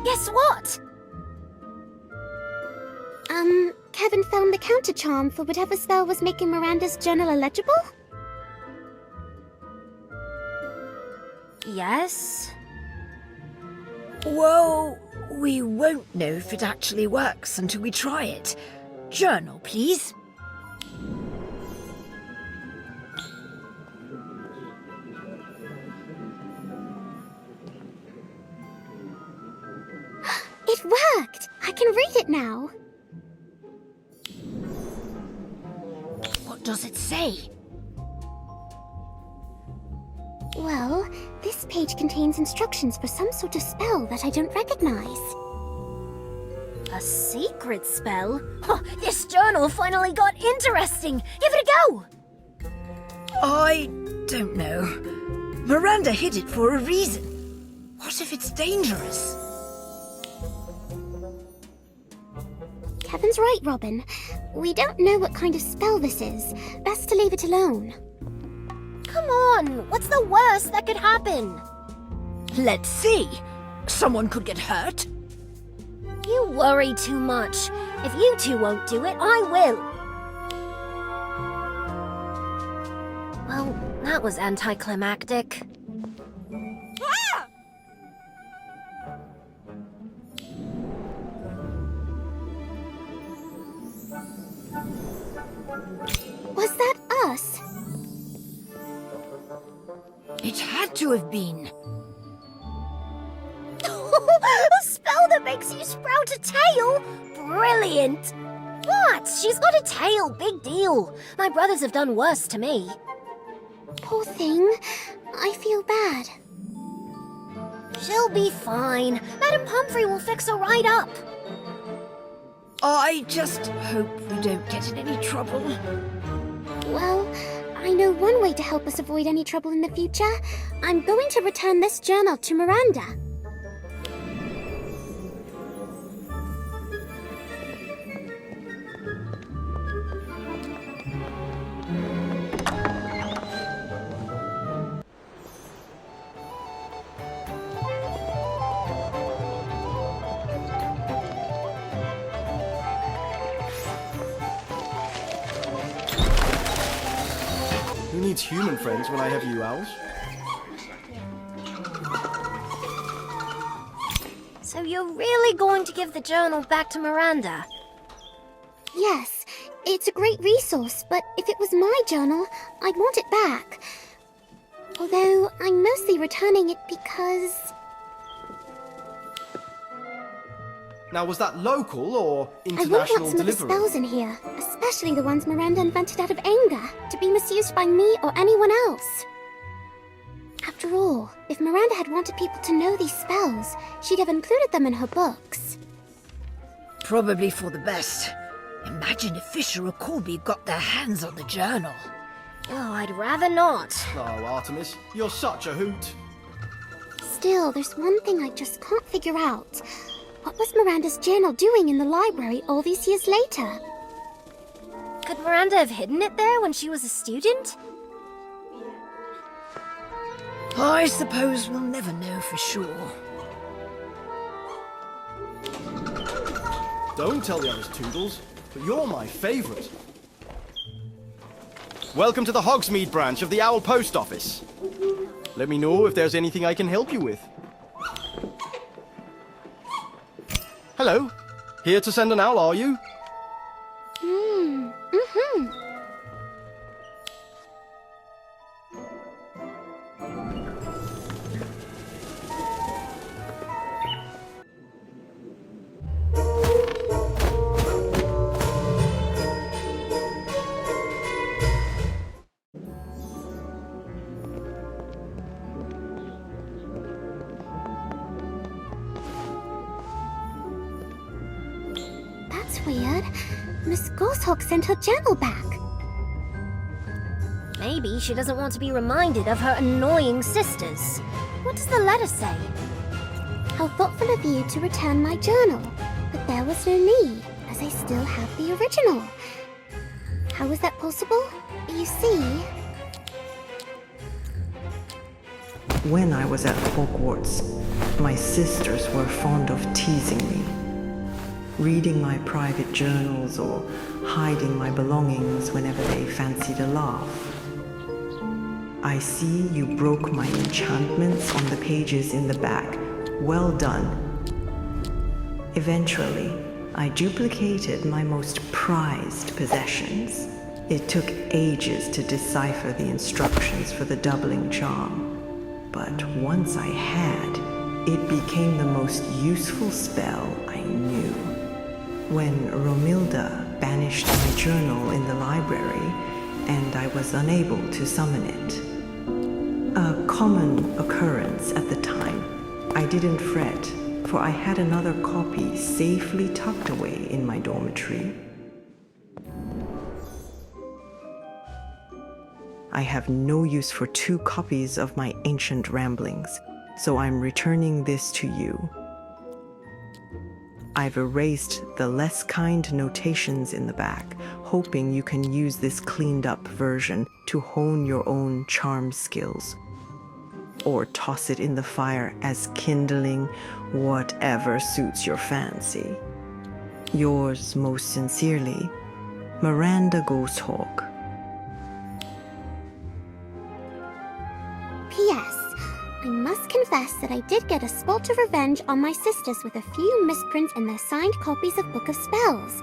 Guess what? Kevin found the counter charm for whatever spell was making Miranda's journal illegible? Yes? Well, we won't know if it actually works until we try it. Journal, please. It worked! I can read it now. What does it say? Well, this page contains instructions for some sort of spell that I don't recognize. A secret spell? Oh, this journal finally got interesting! Give it a go! I don't know. Miranda hid it for a reason. What if it's dangerous? Kevin's right, Robin. We don't know what kind of spell this is. Best to leave it alone. Come on, what's the worst that could happen? Let's see. Someone could get hurt. You worry too much. If you two won't do it, I will. Well, that was anticlimactic. Was that us? It had to have been. A spell that makes you sprout a tail? Brilliant! What? She's got a tail, big deal. My brothers have done worse to me. Poor thing. I feel bad. She'll be fine. Madam Pomfrey will fix her right up. I just hope we don't get in any trouble. Well, I know one way to help us avoid any trouble in the future. I'm going to return this journal to Miranda. Who needs human friends when I have you, owls? So you're really going to give the journal back to Miranda? Yes, it's a great resource, but if it was my journal, I'd want it back. Although, I'm mostly returning it because... Now, was that local or I wouldn't international want some of the delivery? spells in here, especially the ones Miranda invented out of anger, to be misused by me or anyone else. After all, if Miranda had wanted people to know these spells, she'd have included them in her books. Probably for the best. Imagine if Fisher or Colby got their hands on the journal. Oh, I'd rather not. Oh, Artemis, you're such a hoot. Still, there's one thing I just can't figure out. What was Miranda's journal doing in the library all these years later? Could Miranda have hidden it there when she was a student? I suppose we'll never know for sure. Don't tell the others, Toodles, but you're my favourite. Welcome to the Hogsmeade branch of the Owl Post Office. Let me know if there's anything I can help you with. Hello. Here to send an owl, are you? That's weird. Miss Goshawk sent her journal back. Maybe she doesn't want to be reminded of her annoying sisters. What does the letter say? How thoughtful of you to return my journal. But there was no need, as I still have the original. How is that possible? You see... When I was at Hogwarts, my sisters were fond of teasing me, reading my private journals or hiding my belongings whenever they fancied a laugh. I see you broke my enchantments on the pages in the back. Well done. Eventually, I duplicated my most prized possessions. It took ages to decipher the instructions for the doubling charm. But once I had, it became the most useful spell I knew. When Romilda banished my journal in the library, and I was unable to summon it. A common occurrence at the time, I didn't fret, for I had another copy safely tucked away in my dormitory. I have no use for 2 copies of my ancient ramblings, so I'm returning this to you. I've erased the less kind notations in the back, hoping you can use this cleaned up version to hone your own charm skills. Or toss it in the fire as kindling, whatever suits your fancy. Yours most sincerely, Miranda Ghosthawk. P.S. I must confess that I did get a spot of revenge on my sisters with a few misprints in their signed copies of Book of Spells.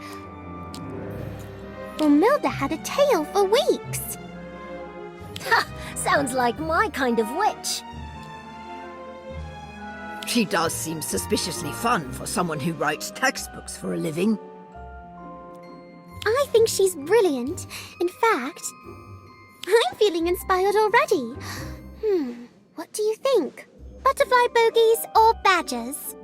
Romilda had a tail for weeks. Ha! Sounds like my kind of witch. She does seem suspiciously fun for someone who writes textbooks for a living. I think she's brilliant. In fact, I'm feeling inspired already. What do you think? Butterfly bogies or badgers?